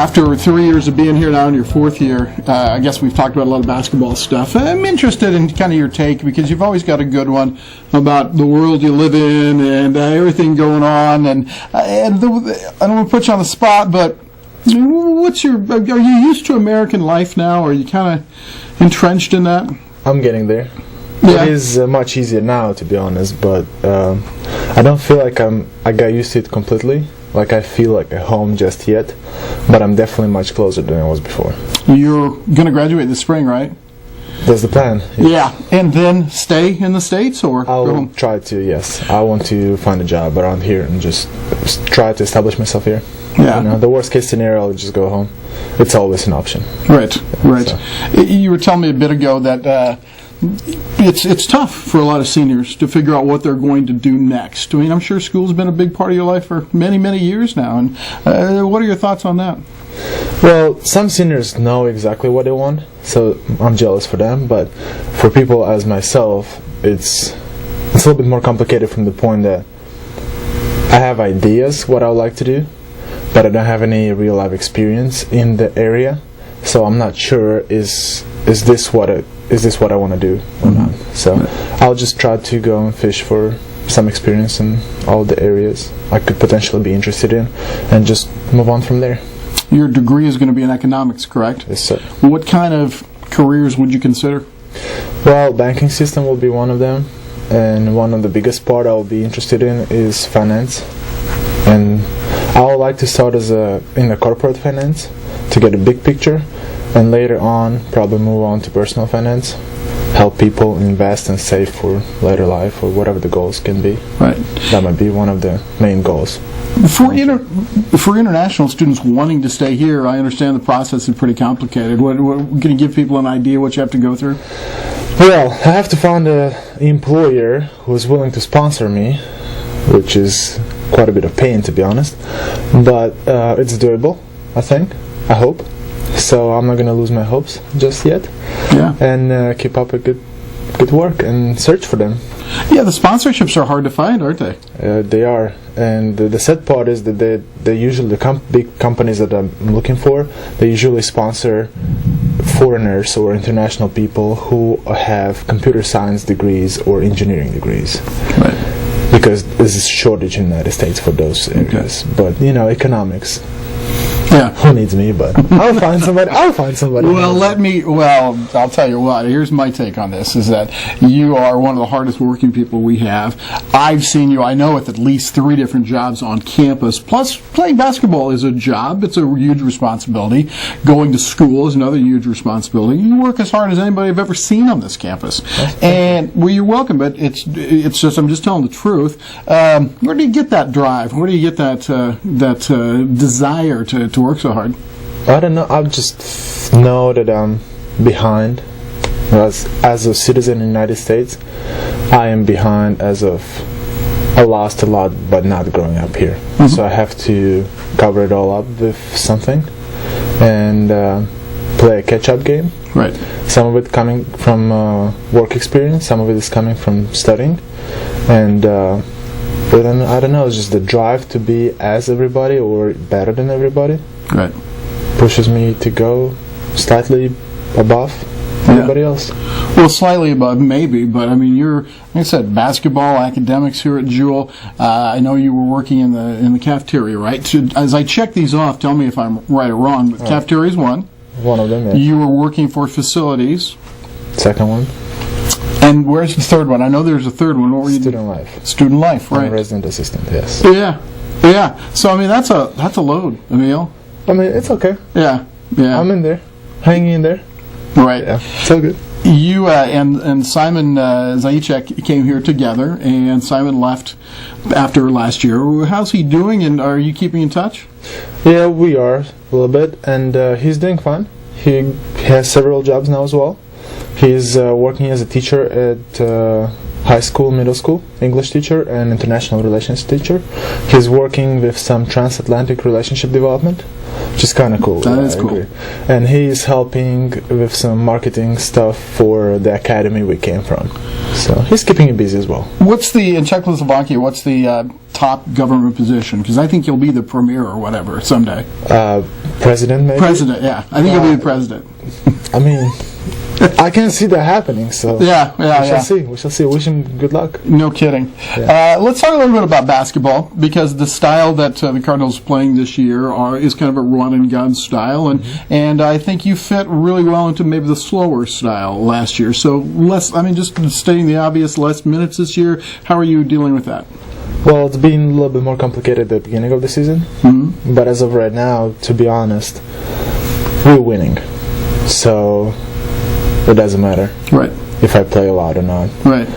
After 3 years of being here now in your fourth year, I guess we've talked about a lot of basketball stuff. I'm interested in kind of your take, because you've always got a good one about the world you live in and everything going on. And I don't want to put you on the spot, but are you used to American life now? Or are you kind of entrenched in that? I'm getting there. Yeah. It is much easier now, to be honest, but I don't feel like I got used to it completely. Like I feel like at home just yet, but I'm definitely much closer than I was before. You're going to graduate this spring, right? That's the plan. Yeah, and then stay in the States or go I'll home? try to, yes. I want to find a job around here and just try to establish myself here. Yeah. The worst case scenario, I'll just go home. It's always an option. Right. So. You were telling me a bit ago that it's tough for a lot of seniors to figure out what they're going to do next. I mean, I'm sure school's been a big part of your life for many, many years now. And what are your thoughts on that? Well, some seniors know exactly what they want, so I'm jealous for them. But for people as myself, it's a little bit more complicated from the point that I have ideas what I would like to do, but I don't have any real life experience in the area, so I'm not sure is this what I want to do or not. So I'll just try to go and fish for some experience in all the areas I could potentially be interested in, and just move on from there. Your degree is going to be in economics, correct? Yes, sir. What kind of careers would you consider? Well, banking system will be one of them, and one of the biggest part I'll be interested in is finance. And I would like to start in the corporate finance to get a big picture, and later on probably move on to personal finance, help people invest and save for later life or whatever the goals can be. Right. That might be one of the main goals. For international students wanting to stay here, I understand the process is pretty complicated. Can you give people an idea what you have to go through? Well, I have to find an employer who is willing to sponsor me, which is quite a bit of pain, to be honest. But it's doable, I think. I hope. So I'm not going to lose my hopes just yet. Yeah. And keep up a good work and search for them. Yeah, the sponsorships are hard to find, aren't they? They are, and the sad part is that they usually big companies that I'm looking for, they usually sponsor foreigners or international people who have computer science degrees or engineering degrees. Right. Because there's a shortage in the United States for those areas. Okay. But economics. Yeah. Who needs me? But I'll find somebody. Well, I'll tell you what. Here's my take on this: is that you are one of the hardest working people we have. I've seen you, I know, with at least 3 different jobs on campus. Plus, playing basketball is a job. It's a huge responsibility. Going to school is another huge responsibility. You work as hard as anybody I've ever seen on this campus. And well, you're welcome. But it's just I'm just telling the truth. Where do you get that drive? Where do you get that desire to work so hard? I don't know. I just know that I'm behind. As a citizen in the United States, I am behind as of I lost a lot by not growing up here. Mm-hmm. So I have to cover it all up with something and play a catch-up game. Right. Some of it coming from work experience, some of it is coming from studying, and but then, I don't know, it's just the drive to be as everybody or better than everybody. Right. Pushes me to go slightly above everybody else. Well, slightly above, maybe, but I mean, you're, like I said, basketball, academics here at Jewel. I know you were working in the cafeteria, right? So, as I check these off, tell me if I'm right or wrong, but cafeteria is one. One of them, yes. You were working for facilities. Second one. And where's the third one? I know there's a third one. What were you Student life. Student life, right. I'm a resident assistant, yes. Yeah. So, I mean, that's a load, Emil. I mean, it's okay. Yeah. I'm in there. Hanging in there. Right. Yeah, it's all good. You and Simon Zaicek came here together, and Simon left after last year. How's he doing, and are you keeping in touch? Yeah, we are a little bit, and he's doing fine. He has several jobs now as well. He's working as a teacher at high school, middle school English teacher and international relations teacher. He's working with some transatlantic relationship development, which is kind of cool. That is cool. Agree. And he's helping with some marketing stuff for the academy we came from. So he's keeping me busy as well. What's in Czechoslovakia, what's the top government position? Because I think you'll be the premier or whatever someday. President, maybe? President, yeah. I think you'll be the president. I mean, I can see that happening, so we shall see. Wish him good luck. No kidding. Yeah. Let's talk a little bit about basketball, because the style that the Cardinals are playing this year is kind of a run-and-gun style, and I think you fit really well into maybe the slower style last year. So just stating the obvious, less minutes this year. How are you dealing with that? Well, it's been a little bit more complicated at the beginning of the season, but as of right now, to be honest, we're winning. So it doesn't matter if I play a lot or not. Right.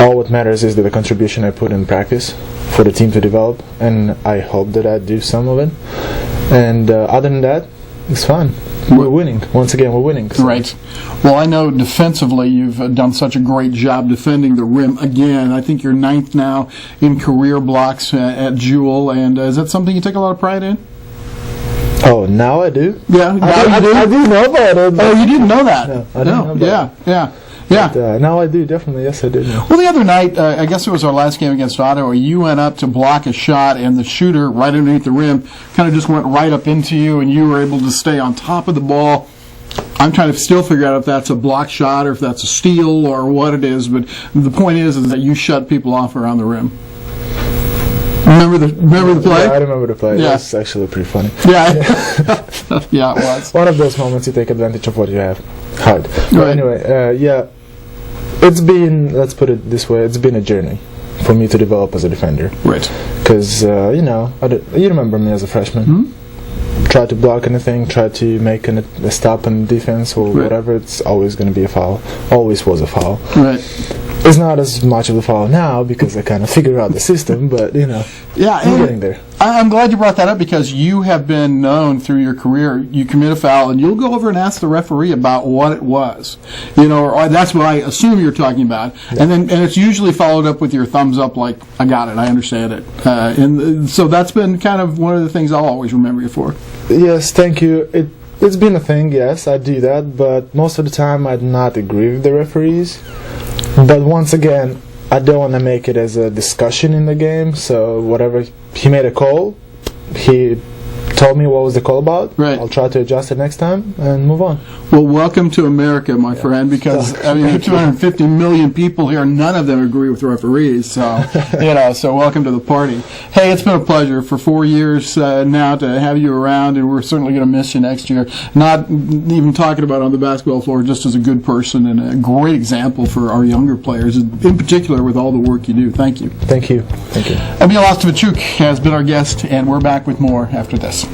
All what matters is that the contribution I put in practice for the team to develop, and I hope that I do some of it. And other than that, it's fun. We're winning. Once again, we're winning. So. Right. Well, I know defensively you've done such a great job defending the rim again. I think you're 9th now in career blocks at Jewel, and is that something you take a lot of pride in? Oh, now I do. Yeah, I do know about it. Oh, you didn't know that? No, I didn't know about it. Yeah. But, now I do, definitely. Yes, I did know. Well, the other night, I guess it was our last game against Ottawa, you went up to block a shot, and the shooter right underneath the rim kind of just went right up into you, and you were able to stay on top of the ball. I'm trying to still figure out if that's a block shot or if that's a steal or what it is, but the point is that you shut people off around the rim. Remember the play? Yeah, I remember the play. Yeah. That's actually pretty funny. Yeah. Yeah, it was. One of those moments you take advantage of what you have. Hard. But Right. anyway, it's been, let's put it this way, it's been a journey for me to develop as a defender. Right. Because, you remember me as a freshman. Try to block anything, try to make a stop on defense or whatever, it's always going to be a foul. Always was a foul. Right. It's not as much of a foul now because I kind of figured out the system, but, Yeah, I'm getting there. I'm glad you brought that up, because you have been known through your career, you commit a foul and you'll go over and ask the referee about what it was, or that's what I assume you're talking about, and it's usually followed up with your thumbs up, like, I got it, I understand it, and so that's been kind of one of the things I'll always remember you for. Yes, thank you. It's been a thing, yes, I do that, but most of the time I do not agree with the referees. But once again, I don't want to make it as a discussion in the game, so whatever, he made a call, he told me what was the call about, I'll try to adjust it next time and move on. Well, welcome to America, my friend, because 250 million people here, none of them agree with referees, so so welcome to the party. Hey, it's been a pleasure for 4 years now to have you around, and we're certainly going to miss you next year. Not even talking about on the basketball floor, just as a good person and a great example for our younger players, in particular with all the work you do. Thank you. Thank you. Emil Ostafiiciuc has been our guest, and we're back with more after this.